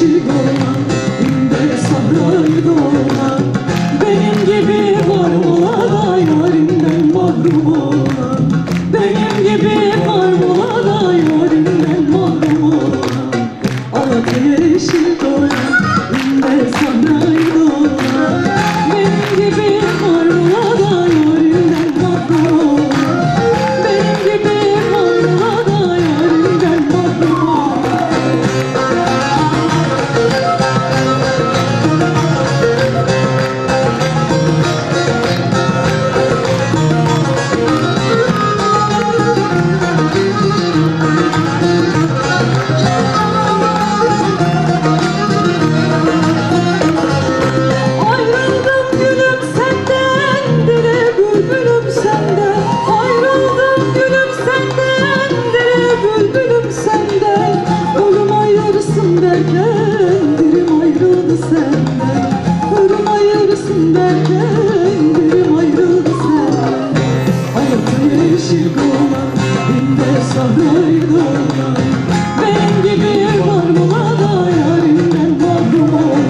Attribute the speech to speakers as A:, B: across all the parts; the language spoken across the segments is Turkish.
A: yeşil olan, günde sahrayı olan, benim gibi var ola da yarimden mahrum olan, benim gibi var ola da yarimden mahrum olan. Alatı yeşil olan, günde sahrayı olan, benim gibi var ola da yarimden mahrum olan, benim gibi var ola da yarimden mahrum olan. Dilim ayrıldı senden, ölüm ayırırsın derken dilim ayrıldı senden. Hayatı yeşil olan, günde sahrayı olan, benim gibi var mı da yarimden mahrum olan,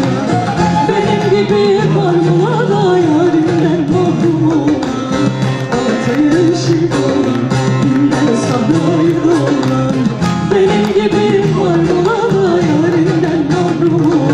A: benim gibi var mı da yarimden mahrum olan. Hayatı yeşil olan, günde sahrayı olan, benim gibi var mı da yarimden mahrum olan.